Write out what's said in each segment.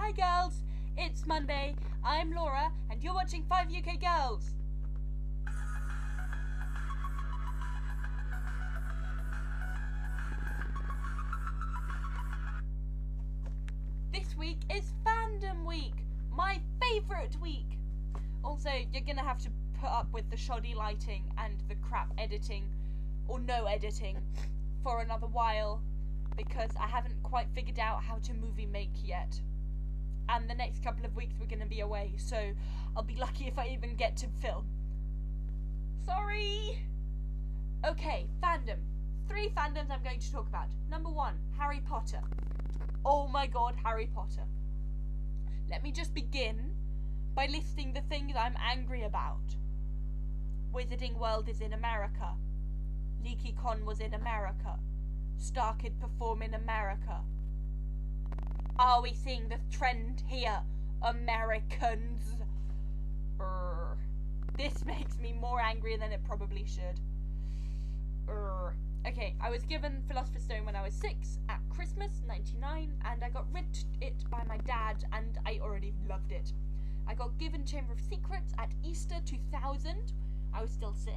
Hi girls, it's Monday, I'm Laura, and you're watching 5 UK Girls. This week is Fandom Week, my favourite week. Also, you're gonna have to put up with the shoddy lighting and the crap editing, or no editing, for another while, because I haven't quite figured out how to movie make yet. And the next couple of weeks we're going to be away, so I'll be lucky if I even get to film. Sorry! Okay, fandom. 3 fandoms I'm going to talk about. Number 1, Harry Potter. Oh my god, Harry Potter. Let me just begin by listing the things I'm angry about. Wizarding World is in America. LeakyCon was in America. StarKid perform in America. Are we seeing the trend here? Americans. This makes me more angry than it probably should. Okay, I was given Philosopher's Stone when I was 6 at Christmas, 99, and I got read it by my dad, and I already loved it. I got given Chamber of Secrets at Easter 2000. I was still 6.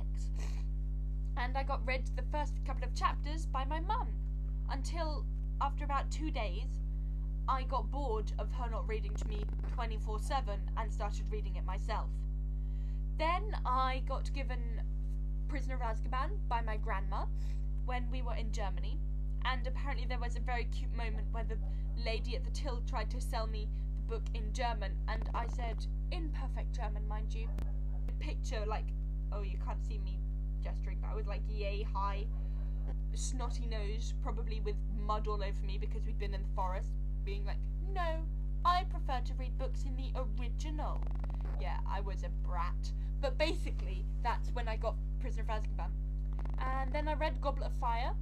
And I got read the first couple of chapters by my mum, until after about 2 days, I got bored of her not reading to me 24/7 and started reading it myself. Then I got given Prisoner of Azkaban by my grandma when we were in Germany, and apparently there was a very cute moment where the lady at the till tried to sell me the book in German, and I said, in perfect German, mind you, picture like, oh, you can't see me gesturing, but I was like, yay, hi, snotty nose, probably with mud all over me because we'd been in the forest, being like, no, I prefer to read books in the original. Yeah, I was a brat. But basically, that's when I got Prisoner of Azkaban. And then I read Goblet of Fire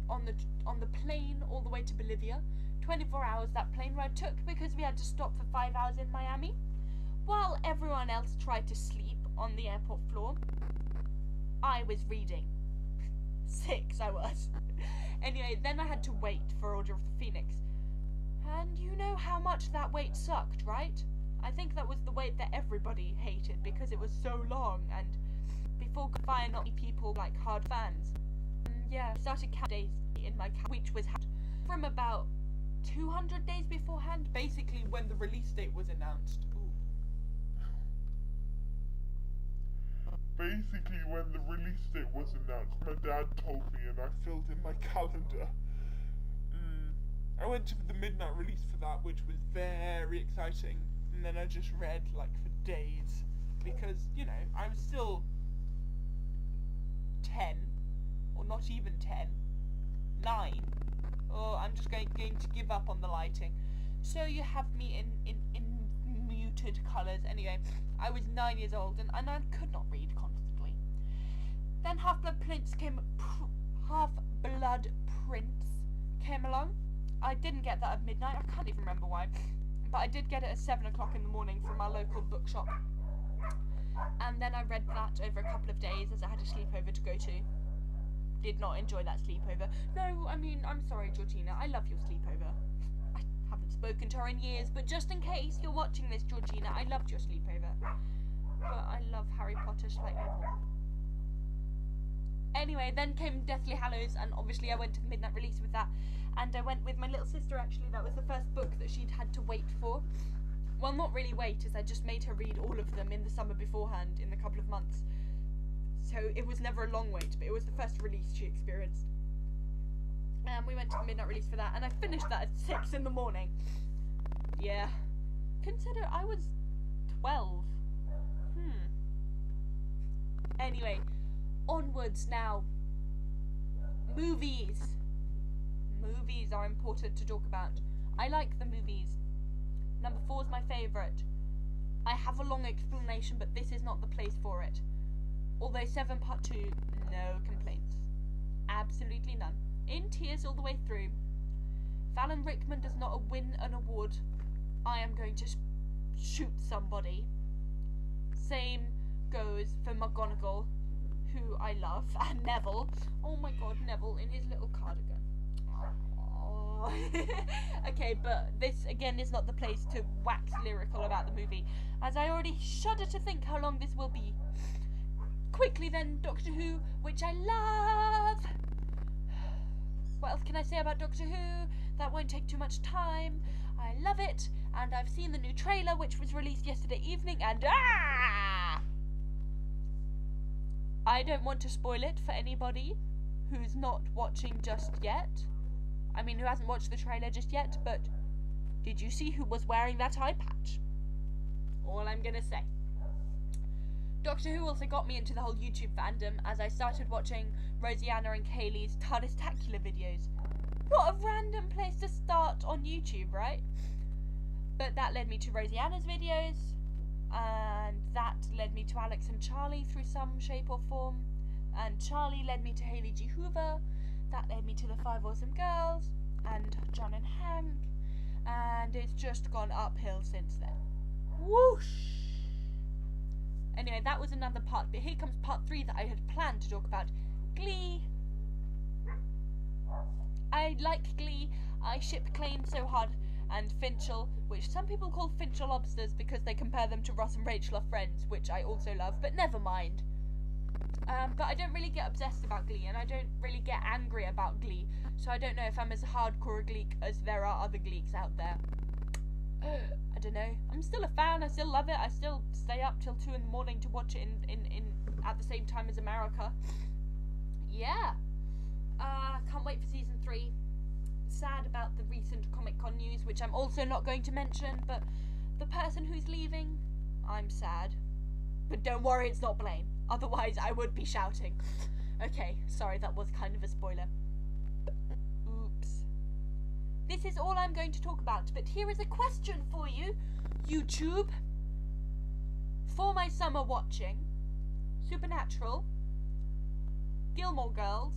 on the plane all the way to Bolivia. 24 hours that plane ride took because we had to stop for 5 hours in Miami. While everyone else tried to sleep on the airport floor, I was reading. 6 I was. Anyway, then I had to wait for Order of the Phoenix. And you know how much that wait sucked, right? I think that was the wait that everybody hated because it was so long, and before Fire not many people like hard fans. Yeah, I started counting days in my which was from about 200 days beforehand, basically when the release date was announced. Basically when the release date was announced, my dad told me and I filled in my calendar. I went to the midnight release for that, which was very exciting, and then I just read like for days because, you know, I was still 10, or not even 10, 9. Oh, I'm just going to give up on the lighting. So you have me in muted colours. Anyway, I was 9 years old and I could not read constantly. Then Half-Blood Prince came along. I didn't get that at midnight, I can't even remember why, but I did get it at 7 o'clock in the morning from our local bookshop. And then I read that over a couple of days as I had a sleepover to go to. Did not enjoy that sleepover. No, I mean, I'm sorry, Georgina, I love your sleepover. I haven't spoken to her in years, but just in case you're watching this, Georgina, I loved your sleepover. But I love Harry Potter slightly more. Anyway, then came Deathly Hallows, and obviously I went to the midnight release with that. And I went with my little sister, actually. That was the first book that she'd had to wait for. Well, not really wait, as I just made her read all of them in the summer beforehand, in a couple of months. So it was never a long wait, but it was the first release she experienced. And we went to the midnight release for that, and I finished that at 6 in the morning. Yeah. Consider I was 12. Anyway, onwards now. Movies. Movies are important to talk about. I like the movies. Number 4 is my favourite. I have a long explanation, but this is not the place for it. Although 7 Part 2, no complaints. Absolutely none. In tears all the way through. If Alan Rickman does not win an award, I am going to shoot somebody. Same goes for McGonagall, who I love, and Neville. Oh my god, Neville in his little cardigan. Oh, Oh. Okay, but this again is not the place to wax lyrical about the movie, as I already shudder to think how long this will be. Quickly then, Doctor Who, which I love. What else can I say about Doctor Who? That won't take too much time. I love it, and I've seen the new trailer, which was released yesterday evening, and I don't want to spoil it for anybody who's not watching just yet. I mean, who hasn't watched the trailer just yet, but did you see who was wearing that eye patch? All I'm gonna say. Doctor Who also got me into the whole YouTube fandom as I started watching Rosianna and Kaylee's TARDIS-tacular videos. What a random place to start on YouTube, right? But that led me to Rosianna's videos, and that led me to Alex and Charlie through some shape or form, and Charlie led me to Hayley G. Hoover, that led me to the Five Awesome Girls, and John and Hank, and it's just gone uphill since then. Whoosh! Anyway, that was another part, but here comes part 3 that I had planned to talk about. Glee. I like Glee. I ship Claim so hard and Finchel, which some people call Finchel lobsters because they compare them to Ross and Rachel are friends, which I also love, but never mind. But I don't really get obsessed about Glee, and I don't really get angry about Glee, so I don't know if I'm as hardcore a Gleek as there are other Gleeks out there. I don't know. I'm still a fan. I still love it. I still stay up till 2 in the morning to watch it in at the same time as America. Yeah. Can't wait for season 3. Sad about the recent Comic-Con news, which I'm also not going to mention, but the person who's leaving, I'm sad. But don't worry, it's not Blaine. Otherwise, I would be shouting. Okay, sorry, that was kind of a spoiler. Oops. This is all I'm going to talk about, but here is a question for you, YouTube. For my summer watching, Supernatural, Gilmore Girls,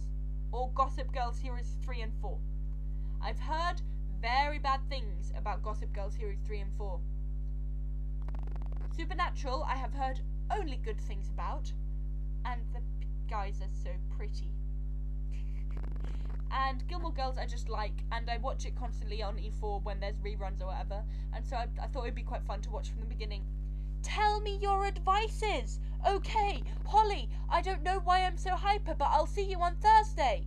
or Gossip Girl Series 3 and 4. I've heard very bad things about Gossip Girl Series 3 and 4. Supernatural, I have heard only good things about, and the guys are so pretty. And Gilmore Girls I just like, and I watch it constantly on E4 when there's reruns or whatever, and so I thought it'd be quite fun to watch from the beginning. Tell me your advices! Okay, Holly, I don't know why I'm so hyper, but I'll see you on Thursday!